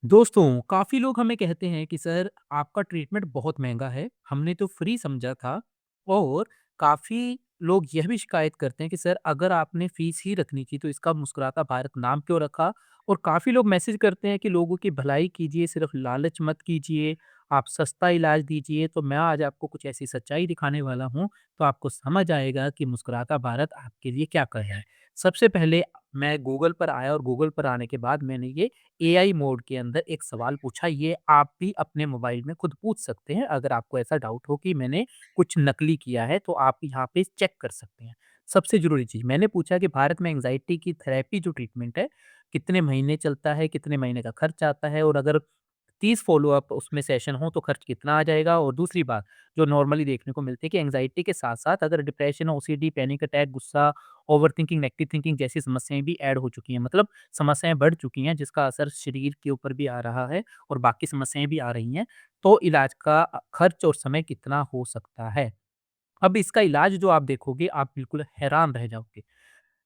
दोस्तों, काफ़ी लोग हमें कहते हैं कि सर आपका ट्रीटमेंट बहुत महँगा है, हमने तो फ्री समझा था और काफ़ी लोग यह भी शिकायत करते हैं कि सर अगर आपने फ़ीस ही रखनी थी तो इसका मुस्कुराता भारत नाम क्यों रखा? और काफ़ी लोग मैसेज करते हैं कि लोगों की भलाई कीजिए, सिर्फ़ लालच मत कीजिए, आप सस्ता इलाज दीजिए। तो मैं आज आपको कुछ ऐसी सच्चाई दिखाने वाला हूँ, तो आपको समझ आएगा कि मुस्कुराता भारत आपके लिए क्या कर रहा है। सबसे पहले मैं गूगल पर आया और गूगल पर आने के बाद मैंने ये एआई मोड के अंदर एक सवाल पूछा, ये आप भी अपने मोबाइल में खुद पूछ सकते हैं। अगर आपको ऐसा डाउट हो कि मैंने कुछ नकली किया है, तो आप यहाँ पे चेक कर सकते हैं। सबसे ज़रूरी चीज़ मैंने पूछा कि भारत में एंग्ज़ायटी की थेरेपी जो ट्रीटमेंट है, कितने महीने चलता है, कितने महीने का खर्च आता है और अगर 30 फ़ॉलो-अप उसमें सेशन हो तो खर्च कितना आ जाएगा? और दूसरी बात जो नॉर्मली देखने को मिलती है कि एंग्ज़ायटी के साथ-साथ अगर डिप्रेशन, ओसीडी, पैनिक अटैक, गुस्सा, ओवरथिंकिंग, नेगेटिव थिंकिंग जैसी समस्याएँ भी ऐड हो चुकी हैं। मतलब समस्याएँ बढ़ चुकी हैं जिसका असर शरीर के ऊपर भी आ रहा है और बाकी समस्याएँ भी आ रही हैं। तो इलाज का खर्च और समय कितना हो सकता है? अब इसका इलाज जो आप देखोगे आप बिल्कुल हैरान रह जाओगे।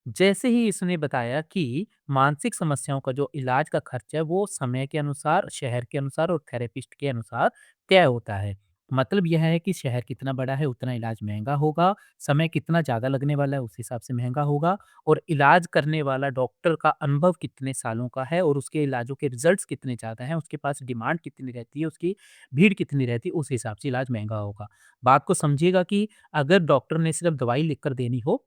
जैसे ही इसने बताया कि मानसिक समस्याओं का जो इलाज का खर्च है वो समय के अनुसार, शहर के अनुसार और थेरेपिस्ट के अनुसार तय होता है। मतलब यह है कि शहर कितना बड़ा है उतना इलाज महँगा होगा, समय कितना ज़्यादा लगने वाला है उस हिसाब से महँगा होगा और इलाज करने वाला डॉक्टर का अनुभव कितने सालों का है और उसके इलाजों के रिज़ल्ट्स कितने ज़्यादा हैं, उसके पास डिमांड कितनी रहती है, उसकी भीड़ कितनी रहती है, उस हिसाब से इलाज महँगा होगा। बात को समझिएगा कि अगर डॉक्टर ने सिर्फ़ दवाई लिख कर देनी हो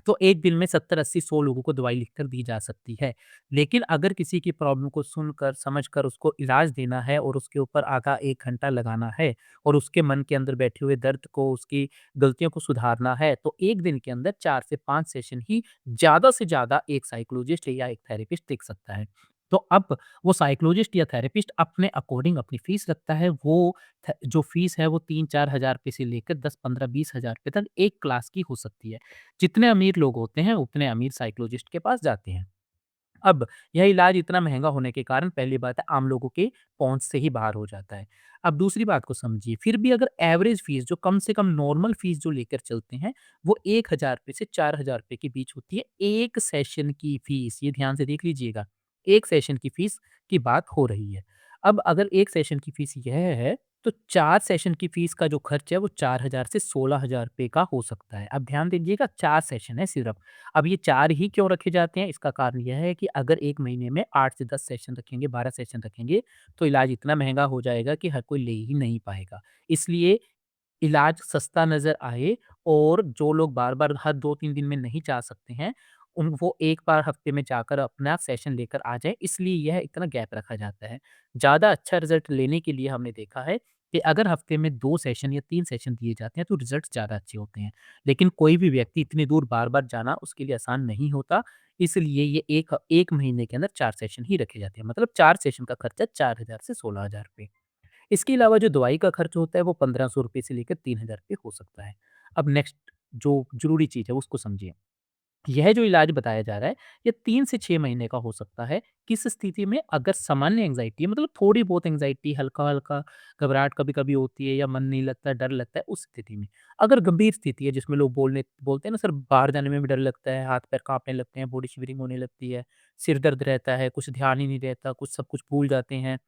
तो 1 दिन में 70, 80, 100 लोगों को दवाई लिखकर दी जा सकती है। लेकिन अगर किसी की प्रॉब्लम को सुनकर, समझकर उसको इलाज देना है और उसके ऊपर आधा 1 घंटा लगाना है और उसके मन के अंदर बैठे हुए दर्द को, उसकी गलतियों को सुधारना है, तो 1 दिन के अंदर 4 से 5 सेशन ही ज़्यादा से ज़्यादा एक साइकोलॉजिस्ट या एक थेरेपिस्ट देख सकता है। तो अब वो साइकोलॉजिस्ट या थेरेपिस्ट अपने अकॉर्डिंग अपनी फीस रखता है। वो जो फीस है वो 3-4 हज़ार रुपए से लेकर 10, 15, 20 हज़ार रुपए तक एक क्लास की हो सकती है। जितने अमीर लोग होते हैं, उतने अमीर साइकोलॉजिस्ट के पास जाते हैं। अब यह इलाज इतना महँगा होने के कारण पहली बात है आम लोगों के पहुँच से ही बाहर हो जाता है। अब दूसरी बात को समझिए, फिर भी अगर एवरेज फ़ीस जो कम से कम नॉर्मल फ़ीस जो लेकर चलते हैं, वो ₹1000 से ₹4000 के बीच होती है। 1 सेशन की फ़ीस, ये ध्यान से देख लीजिएगा, 1 सेशन की फ़ीस की बात हो रही है। अब अगर 1 सेशन की फ़ीस यह है, तो 4 सेशन की फ़ीस का जो खर्च है, वो 4000 से ₹16000 का हो सकता है। अब ध्यान दीजिएगा 4 सेशन है सिर्फ़। अब ये 4 ही क्यों रखे जाते हैं? इसका कारण यह है कि अगर 1 महीने में 8 से 10 सेशन रखेंगे, 12 सेशन रखेंगे, तो इलाज इतना महँगा हो जाएगा कि हर कोई ले ही नहीं पाएगा। इसलिए इलाज सस्ता नज़र आए और जो लोग बार-बार हर 2-3 दिन में नहीं जा सकते हैं, उन वो एक बार हफ्ते में जाकर अपना सेशन लेकर आ जाएँ, इसलिए यह इतना गैप रखा जाता है। ज़्यादा अच्छा रिज़ल्ट लेने के लिए हमने देखा है कि अगर हफ्ते में 2 सेशन या 3 सेशन दिए जाते हैं, तो रिज़ल्ट्स ज़्यादा अच्छे होते हैं। लेकिन कोई भी व्यक्ति इतनी दूर बार-बार जाना उसके लिए आसान नहीं होता, इसलिए ये 1 महीने के अंदर 4 सेशन ही रखे जाते हैं। मतलब 4 सेशन का खर्चा 4000 से ₹16000। इसके अलावा जो दवाई का खर्च होता है वो ₹1500 से लेकर ₹3000 हो सकता है। अब नेक्स्ट जो ज़रूरी चीज़ है उसको समझिए। यह जो इलाज बताया जा रहा है, ये 3 से 6 महीने का हो सकता है। किस स्थिति में? अगर सामान्य एंग्ज़ायटी है मतलब थोड़ी बहुत एंग्ज़ायटी, हल्का-हल्का घबराहट कभी-कभी होती है या मन नहीं लगता, डर लगता है, उस स्थिति में। अगर गंभीर स्थिति है जिसमें लोग बोलते हैं ना सर बाहर जाने में भी डर लगता है, हाथ-पैर काँपने लगते हैं, बॉडी शिवरिंग होने लगती है, सिर दर्द रहता है, कुछ ध्यान ही नहीं रहता, सब कुछ भूल जाते हैं।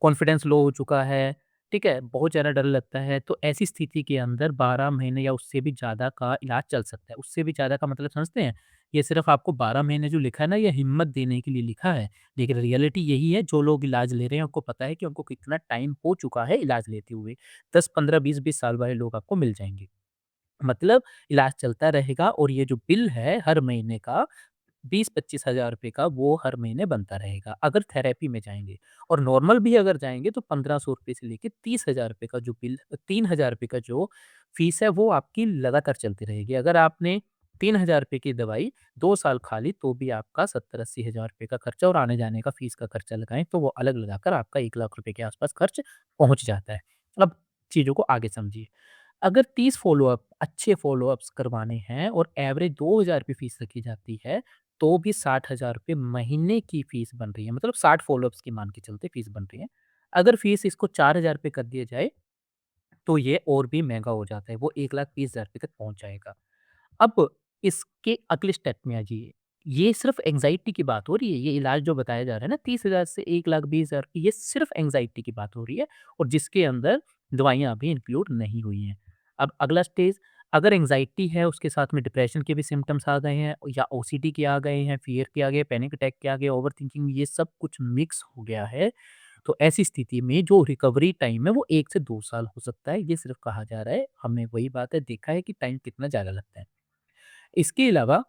कॉन्फिडेंस लो हो चुका है, ठीक है? बहुत ज़्यादा डर लगता है, तो ऐसी स्थिति के अंदर 12 महीने या उससे भी ज़्यादा का इलाज चल सकता है। उससे भी ज़्यादा का मतलब समझते हैं? ये सिर्फ़ आपको 12 महीने जो लिखा है ना, ये हिम्मत देने के लिए लिखा है। लेकिन रियलिटी यही है, जो लोग इलाज ले रहे हैं, उनको पता है कि उनको कितना टाइम हो चुका है इलाज लेते हुए। 10, 15, 20-20 साल वाले लोग आपको मिल जाएँगे। मतलब इलाज चलता रहेगा और ये जो बिल है हर महीने का 20-25 हज़ार रुपए का वो हर महीने बनता रहेगा, अगर थेरेपी में जाएँगे और नॉर्मल भी अगर जाएँगे तो 1500 रुपए से लेके 30 हज़ार रुपए का जो बिल 3 हज़ार रुपए का जो फीस है वो आपकी लगातार चलती रहेगी। अगर आपने 3 हज़ार रुपए की दवाई 2 साल खा ली तो भी आपका 70-80 हज़ार रुपए का खर्चा और आने-जाने का फीस का खर्चा लगाएँ तो वो अलग लगाकर आपका 1 लाख रुपए के आस-पास खर्च पहुँच जाता है। अब चीज़ों को आगे समझिए। अगर 30 फ़ॉलो-अप अच्छे फ़ॉलो-अप्स करवाने हैं और एवरेज 2000 रुपए फ़ीस रखी जाती है, तो भी 60,000 रुपए महीने की फ़ीस बन रही है। मतलब 60 फ़ॉलो-अप्स की मान के चलते फ़ीस बन रही है। अगर फ़ीस इसको 4000 रुपए कर दिया जाए, तो ये और भी महँगा हो जाता है। वो 1,30,000 रुपए तक पहुँच जाएगा। अब इसके अगले स्टेप में आ जाइए। ये सिर्फ़ एंग्ज़ायटी की बात हो रही है, ये इलाज जो बताया जा रहा है ना 30,000 से 1,20,000 की, ये सिर्फ़ एंग्ज़ायटी की बात हो रही है और जिसके अंदर दवाइयाँ अभी इंक्लूड नहीं हुई हैं। अब अगला स्टेज, अगर एंग्ज़ायटी है, उसके साथ में डिप्रेशन के भी सिम्पटम्स आ गए हैं या ओसीडी के आ गए हैं, फ़ियर के आ गए, पैनिक अटैक के आ गए, ओवरथिंकिंग, ये सब कुछ मिक्स हो गया है, तो ऐसी स्थिति में जो रिकवरी टाइम है वो 1 से 2 साल हो सकता है, ये सिर्फ़ कहा जा रहा है। हमने वही बात है देखा है कि टाइम कितना ज़्यादा लगता है। इसके अलावा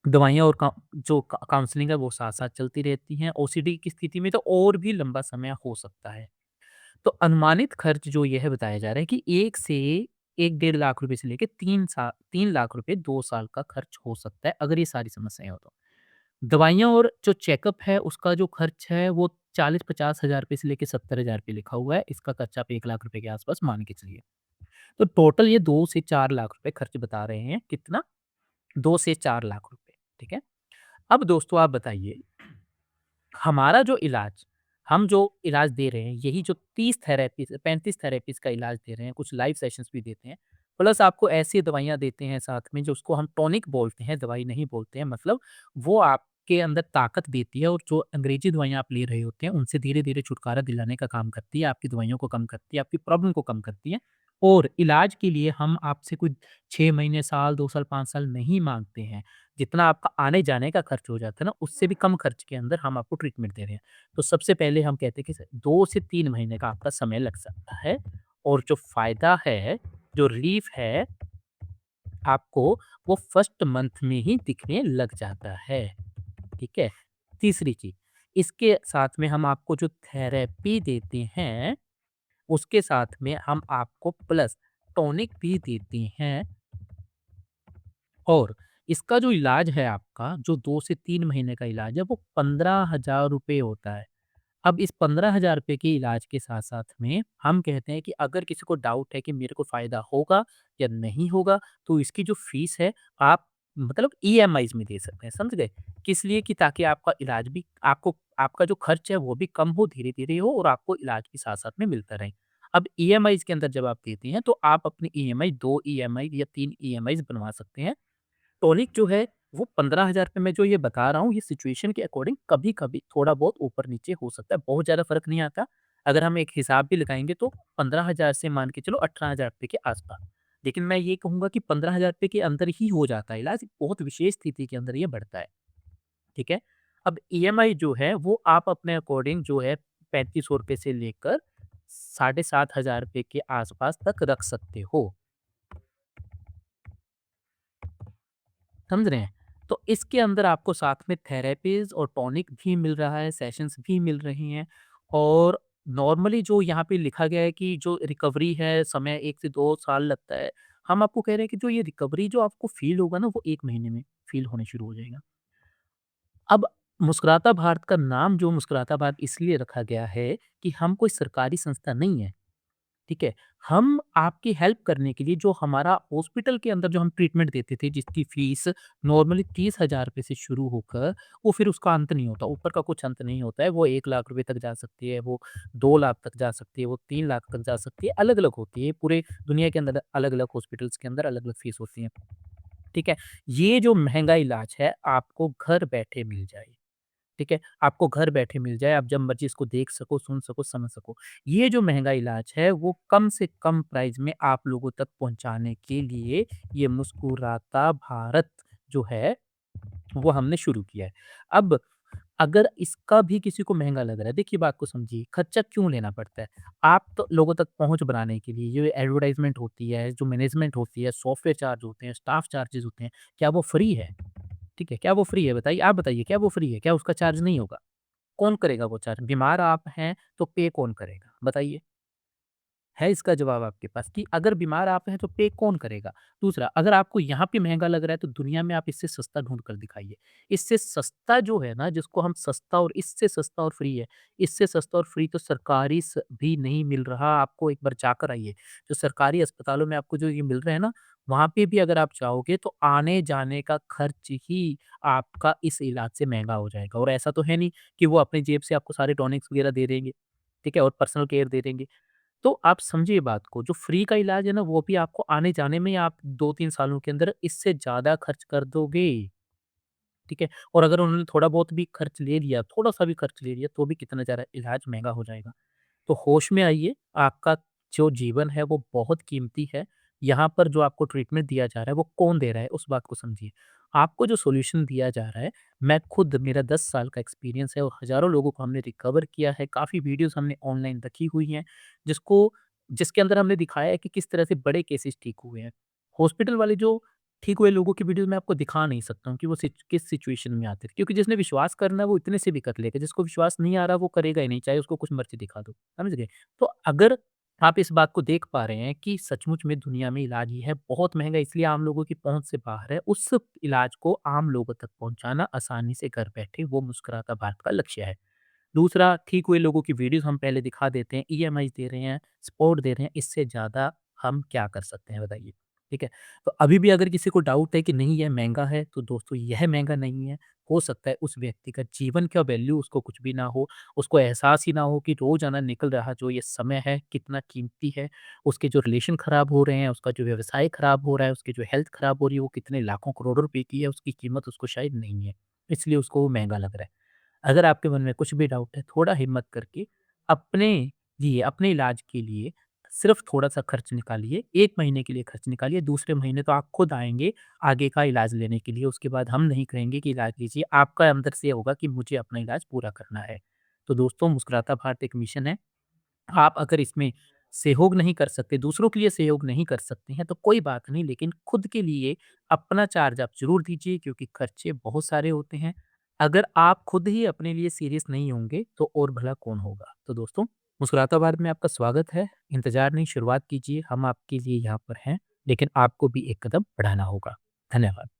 दवाइयाँ और जो काउंसलिंग है वो साथ-साथ चलती रहती हैं। ओसीडी की स्थिति में तो और भी लंबा समय हो सकता है। तो अनुमानित खर्च जो ये है बताया जा रहा है कि 1 से 1 डेढ़ लाख रुपए से लेके 3 लाख रुपए 2 साल का खर्च हो सकता है, अगर ये सारी समस्याएँ हो तो। दवाइयाँ और जो चेकअप है उसका जो खर्च है वो 40-50 हज़ार रुपए से लेके 70,000 रुपए लिखा हुआ है। इसका खर्च आप 1 लाख रुपए के आस-पास मान के चलिए। तो टोटल ये 2 से 4 लाख रुपए खर्च बता रहे हैं। कितना? 2 से 4 लाख रुपए, ठीक है? अब दोस्तों आप बताइए, हमारा जो इलाज हम जो इलाज दे रहे हैं, यही जो 30 थेरेपीज़ 35 थेरेपीज़ का इलाज दे रहे हैं, कुछ लाइव सेशंस भी देते हैं, प्लस आपको ऐसी दवाइयाँ देते हैं साथ में जो उसको हम टॉनिक बोलते हैं, दवाई नहीं बोलते हैं। मतलब वो आपके अंदर ताकत देती है और जो अंग्रेज़ी दवाइयाँ आप ले रहे होते हैं, उनसे धीरे-धीरे छुटकारा दिलाने का काम करती है, आपकी दवाइयों को कम करती है, आपकी प्रॉब्लम को कम करती है। और इलाज के लिए हम आपसे कोई 6 महीने, साल, 2 साल, 5 साल नहीं माँगते हैं। जितना आपका आने-जाने का खर्च हो जाता है ना, उससे भी कम खर्च के अंदर हम आपको ट्रीटमेंट दे रहे हैं। तो सबसे पहले हम कहते हैं कि 2 से 3 महीने का आपका समय लग सकता है और जो फ़ायदा है, जो रिलीफ़ है आपको, वो फर्स्ट मंथ में ही दिखने लग जाता है, ठीक है? तीसरी चीज़, इसके साथ में हम आपको जो थेरेपी देते हैं, उसके साथ में हम आपको प्लस टॉनिक भी देते हैं और इसका जो इलाज है आपका, जो 2 से 3 महीने का इलाज है, वो 15,000 रुपए होता है। अब इस 15,000 रुपए के इलाज के साथ-साथ में हम कहते हैं कि अगर किसी को डाउट है कि मेरे को फ़ायदा होगा या नहीं होगा, तो इसकी जो फ़ीस है आप मतलब ईएमआईज़ में दे सकते हैं, समझ गए? किस लिए कि ताकि आपका इलाज भी आपको आपका जो खर्च है वो भी कम हो, धीरे-धीरे हो और आपको इलाज भी साथ-साथ में मिलता रहे। अब ईएमआईज़ के अंदर जब आप देते हैं, तो आप अपनी ईएमआई 2 ईएमआई या 3 ईएमआईज़ बनवा सकते हैं। टॉनिक जो है वो 15,000 रुपए मैं जो ये बता रहा हूँ, ये सिचुएशन के अकॉर्डिंग कभी-कभी थोड़ा बहुत ऊपर-नीचे हो सकता है, बहुत ज़्यादा फ़र्क नहीं आता। अगर हम एक हिसाब भी लगाएँगे तो 15,000 से मान के चलो 18,000 रुपए के आस-पास। लेकिन मैं ये कहूँगा कि 15,000 रुपए के अंदर ही हो जाता है इलाज, बहुत विशेष स्थिति के अंदर ये बढ़ता है, ठीक है? अब ईएमआई जो है वो आप अपने अकॉर्डिंग जो है ₹3500 से लेकर साढ़े 7,000 रुपए के आस-पास तक रख सकते हो। समझ रहे हैं? तो इसके अंदर आपको साथ में थेरेपीज़ और टॉनिक भी मिल रहा है, सेशंस भी मिल रही हैं और नॉर्मली जो यहाँ पे लिखा गया है कि जो रिकवरी है समय 1 से 2 साल लगता है। हम आपको कह रहे हैं कि जो ये रिकवरी जो आपको फ़ील होगा ना वो 1 महीने में फ़ील होने शुरू हो जाएगा। अब मुस्कुराता भारत का नाम जो मुस्कुराता भारत इसलिए रखा गया है कि हम कोई सरकारी संस्था नहीं है। ठीक है? हम आपकी हेल्प करने के लिए जो हमारा हॉस्पिटल के अंदर जो हम ट्रीटमेंट देते थे जिसकी फ़ीस नॉर्मली 30,000 रुपए से शुरू होकर वो फिर उसका अंत नहीं होता, ऊपर का कुछ अंत नहीं होता है, वो 1 लाख रुपए तक जा सकती है, वो 2 लाख तक जा सकती है, वो 3 लाख तक जा सकती है, अलग-अलग होती है, पूरे दुनिया के अंदर अलग-अलग हॉस्पिटल्स के अंदर अलग-अलग फ़ीस होती है, ठीक है? ये जो महँगा इलाज है आपको घर बैठे मिल जाए। ठीक है? आपको घर बैठे मिल जाए, आप जब मर्ज़ी इसको देख सको, सुन सको, समझ सको। ये जो महँगा इलाज है, वो कम से कम प्राइस में आप लोगों तक पहुँचाने के लिए ये मुस्कुराता भारत जो है, वो हमने शुरू किया है। अब अगर इसका भी किसी को महँगा लग रहा है, देखिए बात को समझिए, खर्चा क्यों लेना पड़ता है? आप तो लोगों तक पहुँच बनाने के लिए ये एडवर्टाइज़मेंट होती है, जो मैनेजमेंट होती है, सॉफ्टवेयर चार्ज होते हैं, स्टाफ चार्जेज़ होते हैं, क्या वो फ्री है? ठीक है, क्या वो फ्री है बताइए? आप बताइए क्या वो फ्री है? क्या उसका चार्ज नहीं होगा? कौन करेगा वो चार्ज? बीमार आप हैं, तो पे कौन करेगा? बताइए। है इसका जवाब आपके पास कि अगर बीमार आप हैं तो पे कौन करेगा? दूसरा, अगर आपको यहाँ पे महँगा लग रहा है तो दुनिया में आप इससे सस्ता ढूँढ कर दिखाइए। इससे सस्ता जो है ना जिसको हम सस्ता और इससे सस्ता और फ्री है, इससे सस्ता और फ्री तो सरकारी स भी नहीं मिल रहा, आपको एक बार जाकर आइए। जो सरकारी अस्पतालों में आपको जो ये मिल रहे हैं ना, वहाँ पे भी अगर आप जाओगे तो आने-जाने का खर्च ही आपका इस इलाज से महँगा हो जाएगा और ऐसा तो है नहीं कि वो अपनी जेब से आपको सारे टॉनिक्स वग़ैरह दे देंगे, ठीक है? और पर्सनल केयर दे देंगे। तो आप समझिए बात को, जो फ्री का इलाज है ना, वो भी आपको आने-जाने में आप 2-3 सालों के अंदर इससे ज़्यादा खर्च कर दोगे, ठीक है? और अगर उन्होंने थोड़ा बहुत भी खर्च ले लिया, थोड़ा-सा भी खर्च ले लिया, तो भी कितना ज़्यादा इलाज महँगा हो जाएगा। तो होश में आइए, आपका जो जीवन है वो बहुत कीमती है। यहाँ पर जो आपको ट्रीटमेंट दिया जा रहा है वो कौन दे रहा है उस बात को समझिए। आपको जो सॉल्यूशन दिया जा रहा है, मैं खुद मेरा 10 साल का एक्सपीरियंस है और हज़ारों लोगों को हमने रिकवर किया है, काफ़ी वीडियोज़ हमने ऑनलाइन रखी हुई हैं, जिसको जिसके अंदर हमने दिखाया है कि किस तरह से बड़े केसेज़ ठीक हुए हैं। हॉस्पिटल वाले जो ठीक हुए लोगों की वीडियोज़ मैं आपको दिखा नहीं सकता हूँ कि वो किस सिचुएशन में आते थे, क्योंकि जिसने विश्वास करना है वो इतने से भी कर लेगा, जिसको विश्वास नहीं आ रहा वो करेगा ही नहीं, चाहे उसको कुछ मर्ज़ी दिखा दो, समझ गए? तो अगर आप इस बात को देख पा रहे हैं कि सचमुच में दुनिया में इलाज ही है, बहुत महँगा इसलिए आम लोगों की पहुँच से बाहर है, उस इलाज को आम लोगों तक पहुँचाना आसानी से घर बैठे वो मुस्कुराता भारत का लक्ष्य है। दूसरा, ठीक हुए लोगों की वीडियोज़ हम पहले दिखा देते हैं, ईएमआईज़ दे रहे हैं, सपोर्ट दे रहे हैं, इससे ज़्यादा हम क्या कर सकते हैं बताइए? ठीक है? तो अभी भी अगर किसी को डाउट है कि नहीं यह महँगा है, तो दोस्तों यह महँगा नहीं है। हो सकता है उस व्यक्ति का जीवन का वैल्यू उसको कुछ भी ना हो, उसको एहसास ही ना हो कि रोज़ाना निकल रहा जो ये समय है कितना कीमती है, उसके जो रिलेशन खराब हो रहे हैं, उसका जो व्यवसाय खराब हो रहा है, उसकी जो हेल्थ खराब हो रही है, वो कितने लाखों करोड़ों रुपए की है, उसकी कीमत उसको शायद नहीं है। इसलिए उसको वो महँगा लग रहा है। अगर आपके मन में कुछ भी डाउट है, थोड़ा हिम्मत करके अपने अपने इलाज के लिए सिर्फ़ थोड़ा-सा खर्च निकालिए, 1 महीने के लिए खर्च निकालिए, दूसरे महीने तो आप खुद आएँगे आगे का इलाज लेने के लिए, उसके बाद हम नहीं कहेंगे कि इलाज लीजिए, आपका अंदर से होगा कि मुझे अपना इलाज पूरा करना है। तो दोस्तों, मुस्कुराता भारत एक मिशन है। आप अगर इसमें सहयोग नहीं कर सकते, दूसरों के लिए सहयोग नहीं कर सकते हैं, तो कोई बात नहीं, लेकिन खुद के लिए अपना चार्ज आप ज़रूर दीजिए, क्योंकि खर्चे बहुत सारे होते हैं। अगर आप खुद ही अपने लिए सीरियस नहीं होंगे, तो और भला कौन होगा? तो दोस्तों, मुस्कुराता भारत में आपका स्वागत है। इंतज़ार नहीं, शुरुआत कीजिए, हम आपके लिए यहाँ पर हैं, लेकिन आपको भी एक कदम बढ़ाना होगा। धन्यवाद।